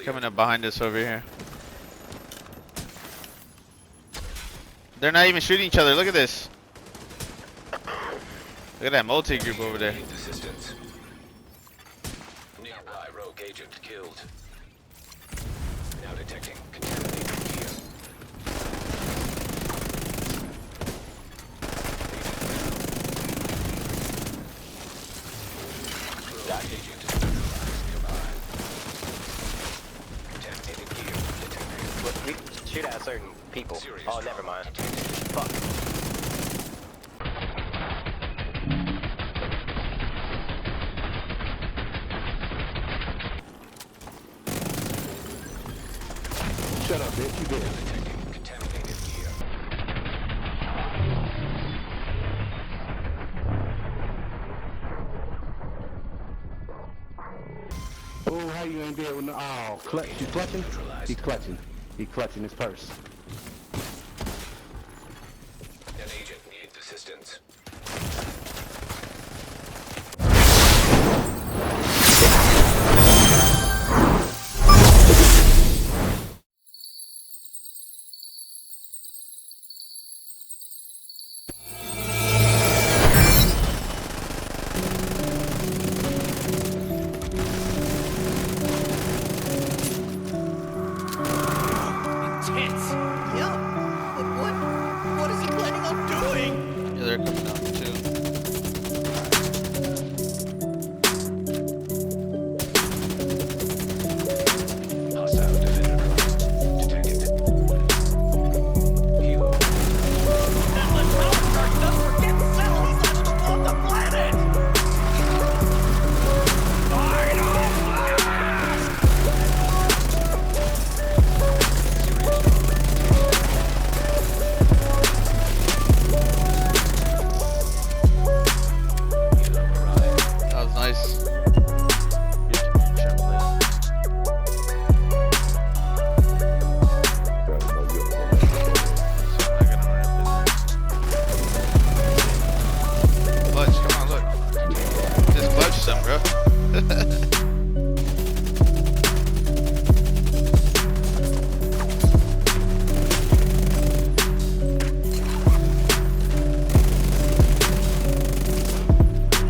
Coming up behind us over here. They're not even shooting each other. Look at this. Look at that multi-group over there. Nearby rogue agent killed. Now detecting contaminated gear. Rogue agent neutralized nearby. Contaminated gear detected. Look, we shoot at certain people. Serious Oh, never trauma mind. detected. Fuck. Shut up, bitch. You did. Detecting contaminated gear. Oh, how you ain't there with no? Oh, clutch. You clutching? He clutching. He clutching his purse. An agent needs assistance. Intense. Yeah. But what is he planning on doing? Yeah, they're coming out too. Hostile defender drone detected. Helo. Atlas power charge doesn't forget to settle. He's able to blow up the planet. Final blast! Helo arrived. That was nice. Clutch, come on, look. Just clutch some, bro.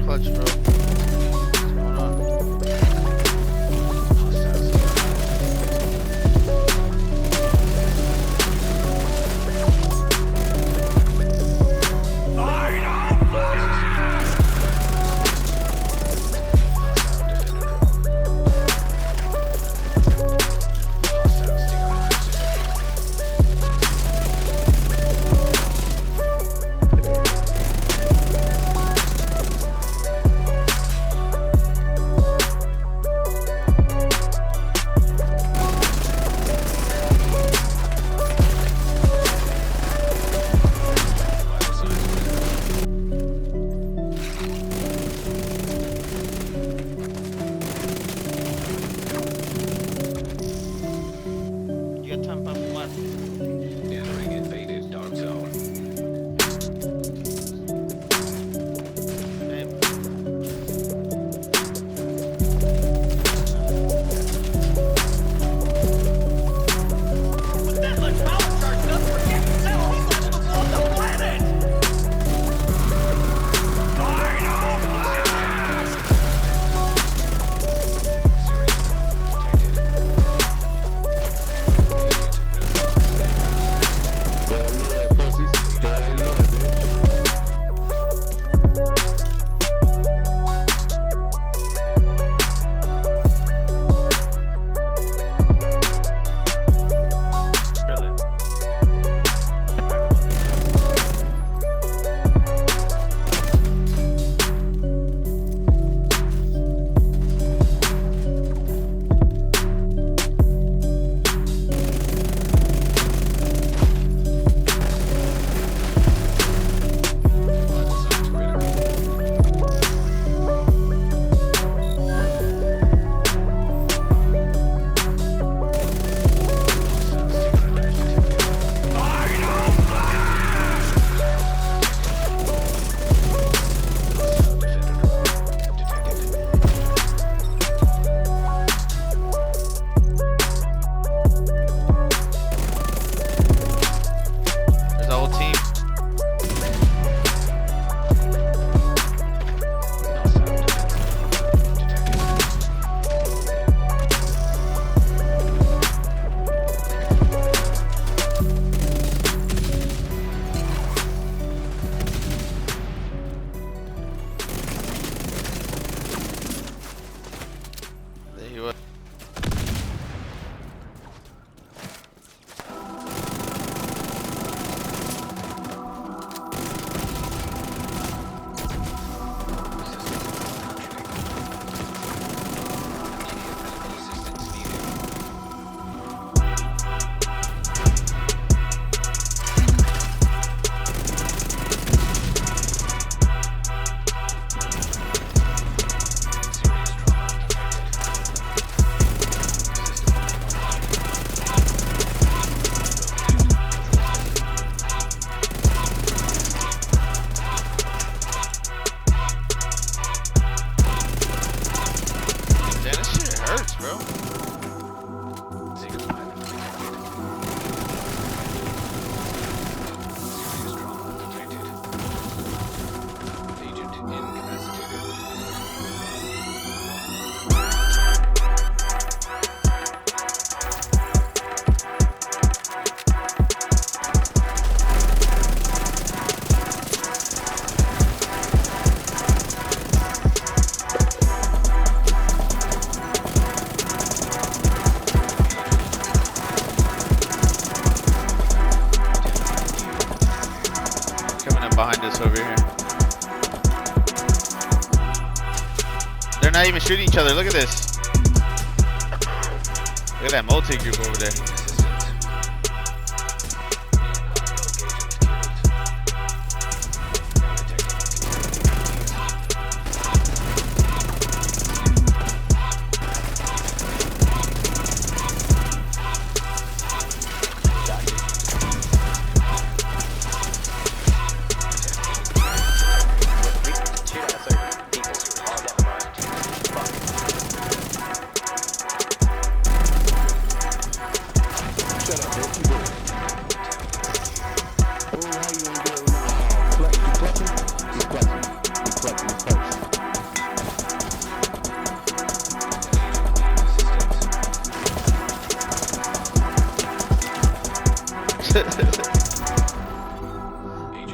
Clutch, bro. What's going on? Final blast! You got time for what? Entering invaded dark zone. With that much power charge doesn't forget to settle. He's able to blow up the planet. Final blast! Serious trauma detected. Agent neutralized. not even shooting each other. Look at this. Look at that multi-group over there. Shoot at certain people. Oh, never mind. Fuck. Shut up, bitch. You do it. Oh, how you gonna get it? Oh, clutch. You clutching? He's clutching. He's clutching his purse.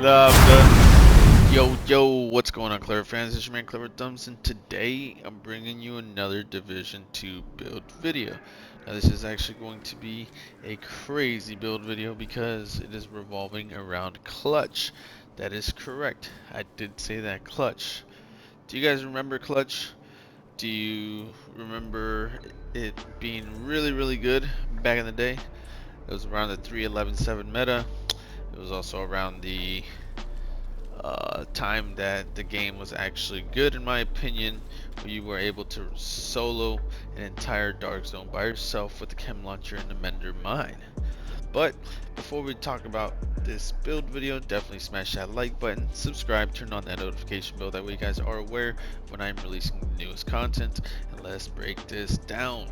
Nah, I'm done. Yo, what's going on, Clever fans? It's your man, KleverThumbs, and today I'm bringing you another Division 2 build video. Now, this is actually going to be a crazy build video because it is revolving around clutch. That is correct. I did say that, clutch. Do you guys remember clutch? Do you remember it being really good back in the day? It was around the 3.11.7 meta. It was also around the time that the game was actually good, in my opinion, where you were able to solo an entire dark zone by yourself with the chem launcher and the mender mine. But before we talk about this build video, definitely smash that like button, subscribe, turn on that notification bell, that way you guys are aware when I'm releasing the newest content, and let's break this down.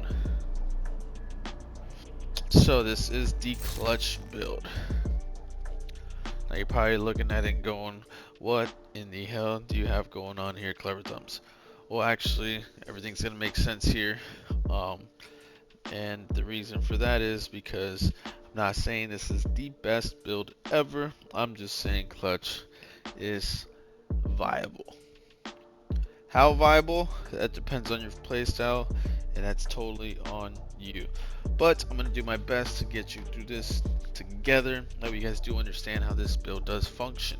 So this is the clutch build. Now you're probably looking at it and going, what in the hell do you have going on here, KleverThumbs? Well, actually, everything's gonna make sense here. And the reason for that is because I'm not saying this is the best build ever. I'm just saying clutch is viable. How viable? That depends on your playstyle, and that's totally on you. But I'm gonna do my best to get you through this together, that you guys do understand how this build does function.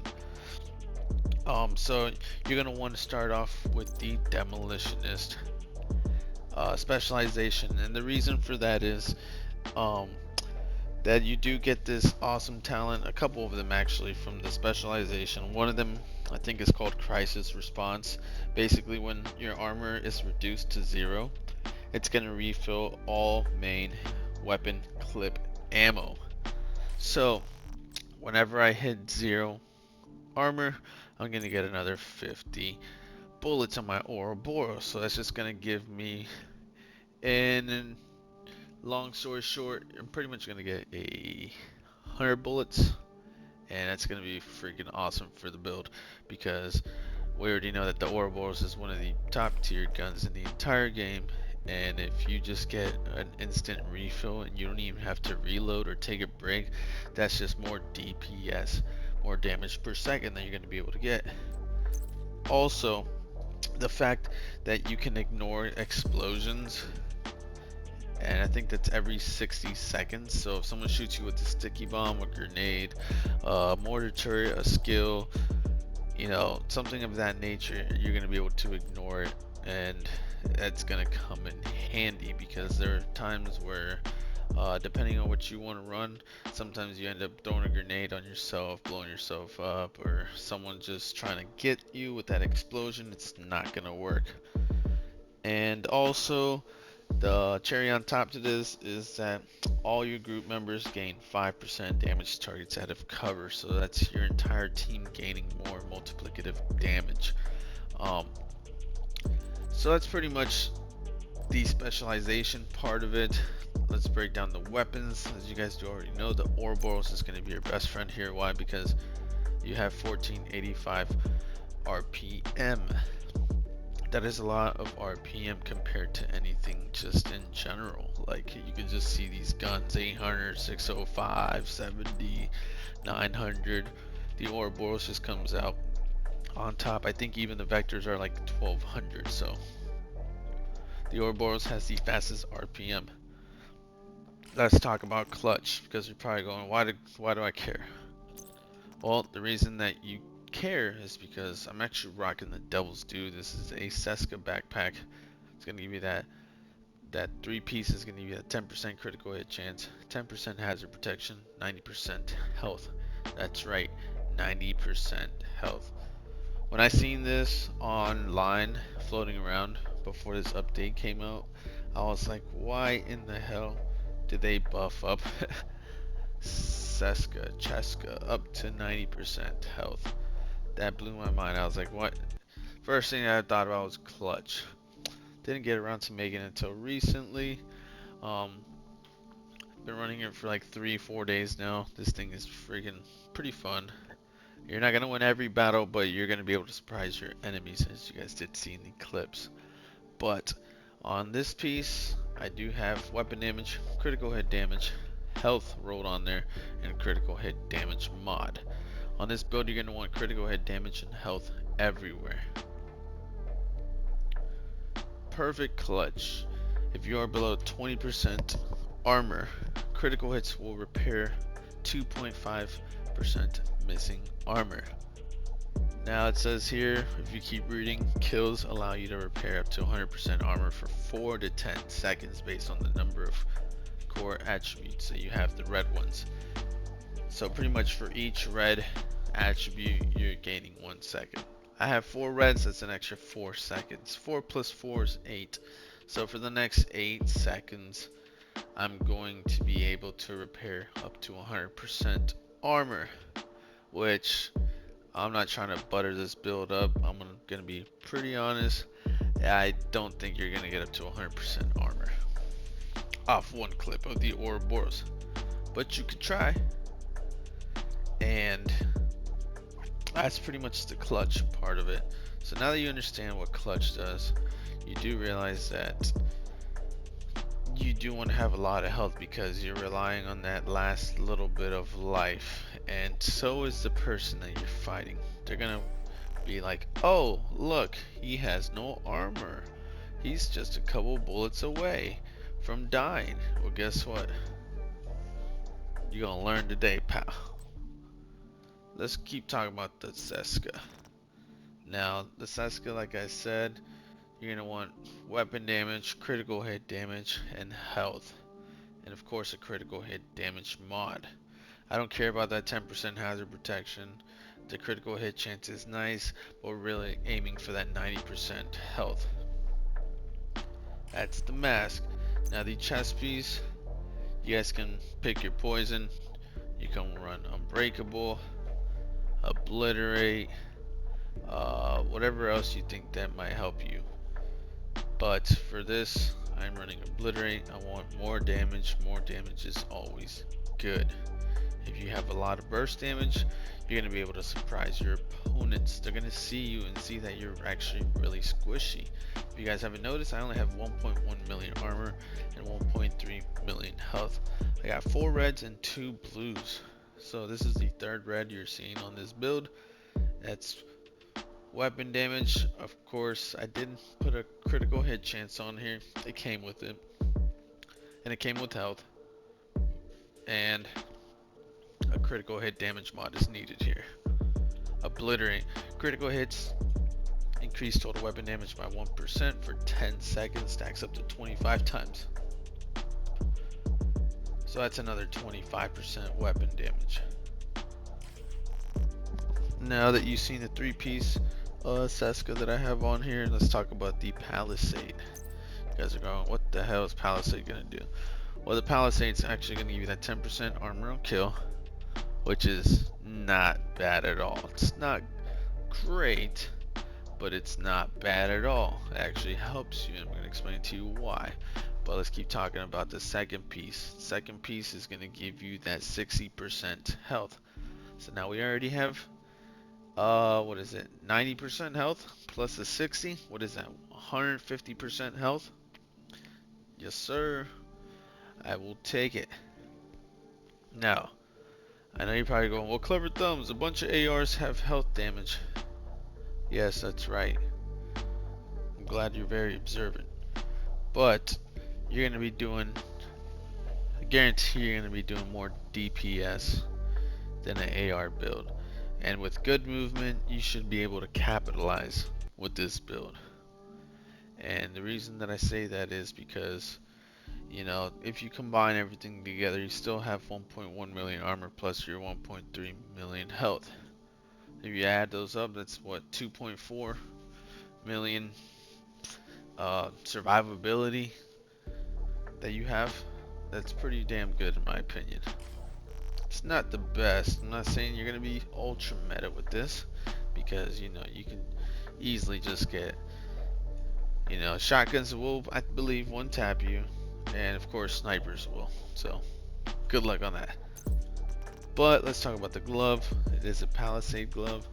So you're gonna want to start off with the demolitionist specialization, and the reason for that is that you do get this awesome talent, a couple of them actually, from the specialization. One of them I think is called crisis response. Basically, when your armor is reduced to 0, it's gonna refill all main weapon clip ammo. So whenever I hit 0 armor, I'm gonna get another 50 bullets on my Ouroboros. So that's just gonna give me, and long story short, I'm pretty much gonna get 100 bullets, and that's gonna be freaking awesome for the build, because we already know that the Ouroboros is one of the top tier guns in the entire game. And if you just get an instant refill and you don't even have to reload or take a break, that's just more DPS, more damage per second that you're going to be able to get. Also, the fact that you can ignore explosions, and I think that's every 60 seconds. So if someone shoots you with a sticky bomb, a grenade, a mortar turret, a skill, you know, something of that nature, you're going to be able to ignore it, and that's going to come in handy, because there are times where depending on what you want to run, sometimes you end up throwing a grenade on yourself, blowing yourself up, or someone just trying to get you with that explosion. It's not going to work. And also, the cherry on top to this is that all your group members gain 5% damage targets out of cover, so that's your entire team gaining more multiplicative damage. So that's pretty much the specialization part of it. Let's break down the weapons. As you guys do already know, the Ouroboros is going to be your best friend here. Why? Because you have 1485 RPM. That is a lot of RPM compared to anything just in general. Like, you can just see these guns, 800, 605, 70, 900. The Ouroboros just comes out on top. I think even the vectors are like 1200. So the Ouroboros has the fastest RPM. Let's talk about clutch, because you're probably going, why do I care? Well, the reason that you care is because I'm actually rocking the Devil's Due. This is a Seska backpack. It's gonna give you that 3-piece is gonna give you a 10% critical hit chance, 10% hazard protection, 90% health. That's right, 90% health. When I seen this online floating around before this update came out, I was like, why in the hell did they buff up Cheska up to 90% health? That blew my mind. I was like, what? First thing I thought about was clutch. Didn't get around to making it until recently. Been running it for like 3-4 days now. This thing is freaking pretty fun. You're not gonna win every battle, but you're gonna be able to surprise your enemies, as you guys did see in the clips. But on this piece, I do have weapon damage, critical hit damage, health rolled on there, and critical hit damage mod. On this build, you're gonna want critical hit damage and health everywhere. Perfect clutch. If you are below 20% armor, critical hits will repair 2.5% missing armor. Now it says here, if you keep reading, kills allow you to repair up to 100% armor for 4 to 10 seconds based on the number of core attributes that you have, the red ones. So pretty much for each red attribute, you're gaining 1 second. I have 4 reds, that's an extra 4 seconds. 4 plus 4 is 8. So for the next 8 seconds, I'm going to be able to repair up to 100% armor, which I'm not trying to butter this build up. I'm gonna be pretty honest. I don't think you're gonna get up to 100% armor off one clip of the Ouroboros, but you could try. And that's pretty much the clutch part of it. So now that you understand what clutch does, you do realize that you do want to have a lot of health because you're relying on that last little bit of life, and so is the person that you're fighting. They're gonna be like, oh look, he has no armor, he's just a couple bullets away from dying. Well, guess what, you're gonna learn today, pal. Let's keep talking about the Seska. Now the Seska, like I said, you're gonna want weapon damage, critical hit damage, and health, and of course a critical hit damage mod. I don't care about that 10% hazard protection. The critical hit chance is nice, but we're really aiming for that 90% health. That's the mask. Now the chest piece, you guys can pick your poison. You can run Unbreakable, Obliterate, whatever else you think that might help you. But for this, I'm running Obliterate. I want more damage. More damage is always good. If you have a lot of burst damage, you're going to be able to surprise your opponents. They're going to see you and see that you're actually really squishy. If you guys haven't noticed, I only have 1.1 million armor and 1.3 million health. I got 4 reds and 2 blues. So this is the 3rd red you're seeing on this build. That's weapon damage. Of course, I didn't put a critical hit chance on here. It came with it. And it came with health. And a critical hit damage mod is needed here. Obliterate. Critical hits increase total weapon damage by 1% for 10 seconds. Stacks up to 25 times. So that's another 25% weapon damage. Now that you've seen the 3-piece Seska that I have on here, let's talk about the Palisade. You guys are going, what the hell is Palisade gonna do? Well, the Palisade's actually gonna give you that 10% armor on kill, which is not bad at all. It's not great, but it's not bad at all. It actually helps you, and I'm gonna explain to you why. But let's keep talking about the second piece. Second piece is gonna give you that 60% health. So now we already have what is it, 90% health plus the 60. What is that, 150% health? Yes sir, I will take it. Now I know you're probably going, well, KleverThumbs, a bunch of ARs have health damage. Yes, that's right. I'm glad you're very observant. But you're gonna be doing, I guarantee you're gonna be doing more DPS than an AR build. And with good movement, you should be able to capitalize with this build. And the reason that I say that is because, you know, if you combine everything together, you still have 1.1 million armor plus your 1.3 million health. If you add those up, that's what, 2.4 million survivability that you have. That's pretty damn good in my opinion. It's not the best. I'm not saying you're gonna be ultra meta with this, because you know you can easily just get, you know, shotguns will, I believe, one tap you, and of course snipers will. So good luck on that. But let's talk about the glove. It is a palisade glove,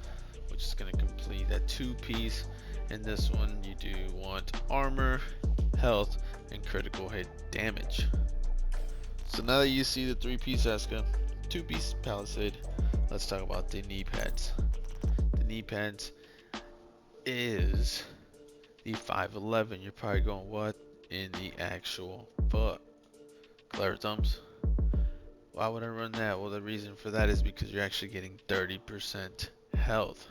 which is going to complete a 2-piece. In this one, you do want armor, health, and critical hit damage. So now that you see the 3-piece Eska, 2-piece palisade, let's talk about the knee pads. The knee pads is the 511. You're probably going, what in the actual fuck? KleverThumbs. Why would I run that? Well, the reason for that is because you're actually getting 30% health.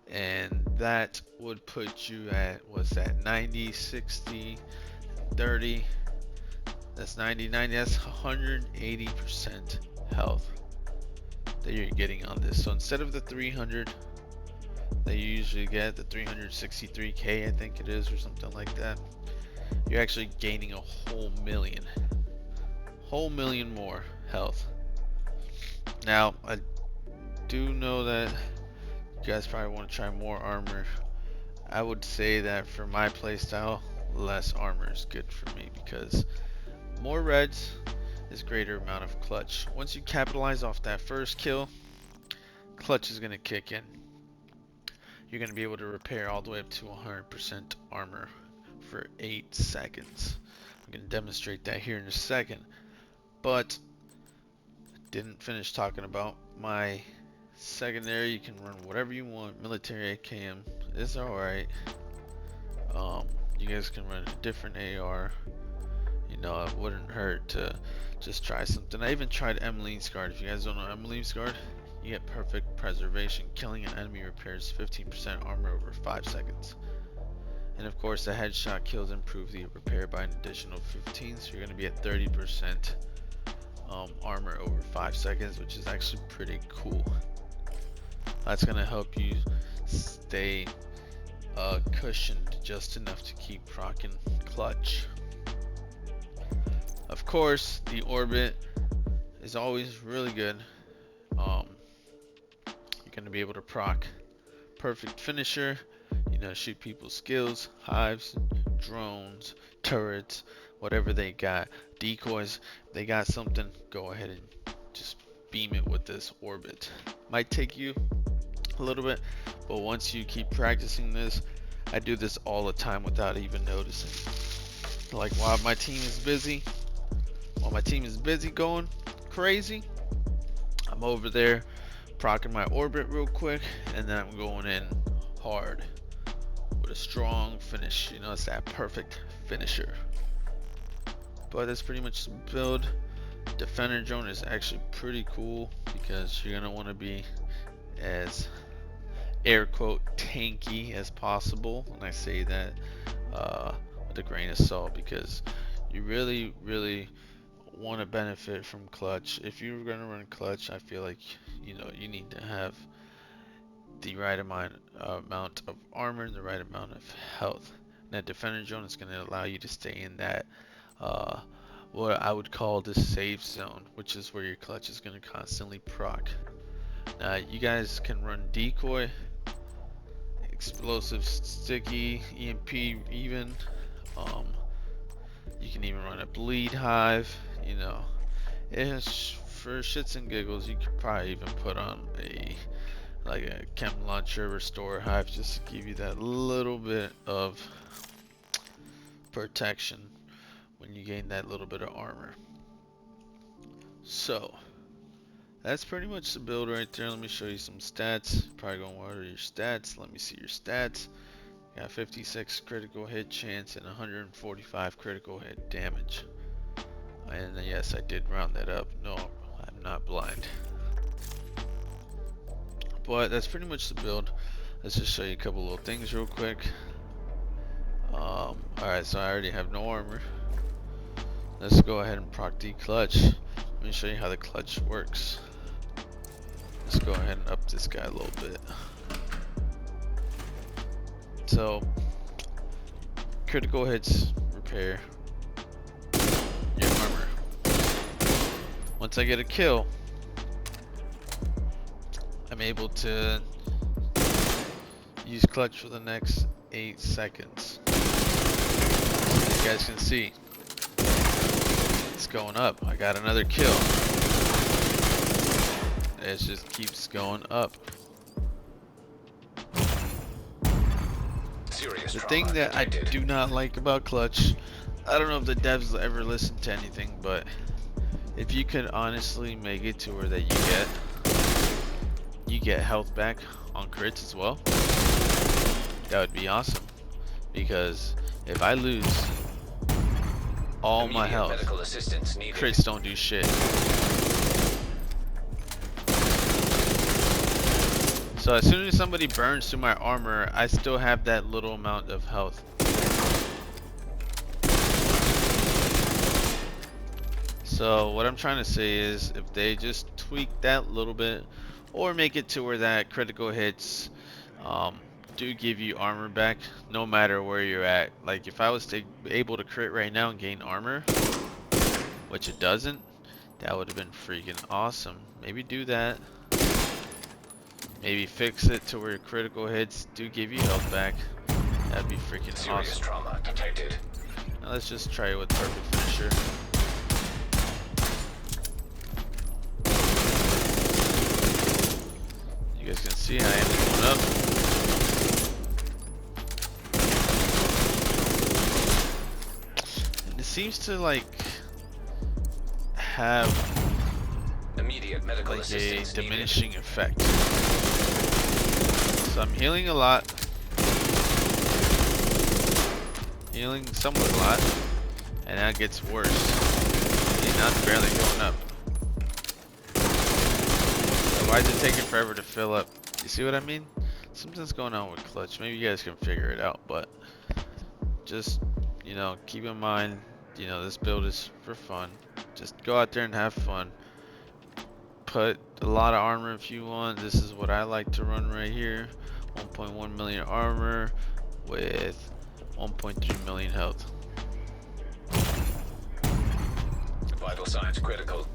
And that would put you at, what's that, 90, 60, 30. That's 90, 90. That's 180% health that you're getting on this. So instead of the 300 that you usually get, the 363k I think it is, or something like that, you're actually gaining a whole million more health. Now I do know that you guys probably want to try more armor. I would say that for my playstyle, less armor is good for me, because more reds is greater amount of clutch. Once you capitalize off that first kill, clutch is going to kick in. You're going to be able to repair all the way up to 100% armor for 8 seconds. I'm going to demonstrate that here in a second. But didn't finish talking about my secondary. You can run whatever you want. Military AKM is alright. You guys can run a different AR. You know, it wouldn't hurt to just try something. I even tried Emmeline's Guard. If you guys don't know Emmeline's Guard, you get perfect preservation. Killing an enemy repairs 15% armor over 5 seconds. And of course, the headshot kills improve the repair by an additional 15, so you're going to be at 30% armor over 5 seconds, which is actually pretty cool. That's going to help you stay cushioned just enough to keep rocking clutch. Of course, the orbit is always really good. You're going to be able to proc perfect finisher, you know, shoot people's skills, hives, drones, turrets, whatever they got, decoys, they got something, go ahead and just beam it with this orbit. Might take you a little bit, but once you keep practicing this, I do this all the time without even noticing. Like while my team is busy going crazy, I'm over there procking my orbit real quick, and then I'm going in hard with a strong finish. You know, it's that perfect finisher. But that's pretty much the build. Defender drone is actually pretty cool, because you're gonna want to be as air quote tanky as possible, and I say that with a grain of salt, because you really want to benefit from clutch. If you're gonna run clutch, I feel like, you know, you need to have the right amount of armor and the right amount of health. And that defender drone is going to allow you to stay in that what I would call the safe zone, which is where your clutch is going to constantly proc. Now you guys can run decoy, explosive, sticky, EMP even. You can even run a bleed hive. You know, it's for shits and giggles. You could probably even put on a chem launcher restore hive, just to give you that little bit of protection when you gain that little bit of armor. So that's pretty much the build right there. Let me show you some stats. Probably going, what are your stats? Let me see your stats. Got 56 critical hit chance and 145 critical hit damage. And yes, I did round that up. No, I'm not blind. But that's pretty much the build. Let's just show you a couple little things real quick. Alright, so I already have no armor. Let's go ahead and proc the clutch. Let me show you how the clutch works. Let's go ahead and up this guy a little bit. So, critical hits repair your armor. Once I get a kill, I'm able to use clutch for the next 8 seconds. As you guys can see, it's going up. I got another kill. It just keeps going up. Serious The trauma thing that I detected. do not like about clutch, I don't know if the devs will ever listen to anything, but if you could honestly make it to where that you get health back on crits as well, that would be awesome. Because if I lose all my Immediate health, medical assistance needed. crits don't do shit. So as soon as somebody burns through my armor, I still have that little amount of health. So what I'm trying to say is, if they just tweak that little bit, or make it to where that critical hits do give you armor back no matter where you're at. Like if I was able to crit right now and gain armor, which it doesn't, that would have been freaking awesome. Maybe do that. Maybe fix it to where critical hits do give you health back. That'd be freaking Serious awesome. trauma detected. Now let's just try it with perfect finisher. You guys can see I am going up. And it seems to like have Immediate medical like a assistance needed. diminishing effect. So I'm healing a lot. Healing somewhat a lot. And that gets worse. See, now it's barely going up. So why is it taking forever to fill up? You see what I mean? Something's going on with clutch. Maybe you guys can figure it out, but just, you know, keep in mind, you know, this build is for fun. Just go out there and have fun. Put a lot of armor if you want. This is what I like to run right here. 1.1 million armor with 1.3 million health. Vital signs critical.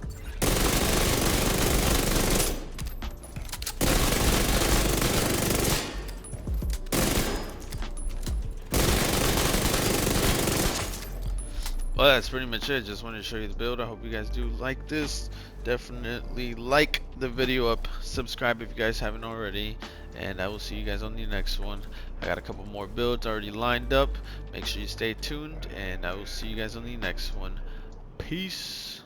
Well, that's pretty much it. Just wanted to show you the build. I hope you guys do like this. Definitely like the video up, subscribe if you guys haven't already, and I will see you guys on the next one. I got a couple more builds already lined up. Make sure you stay tuned, and I will see you guys on the next one. Peace.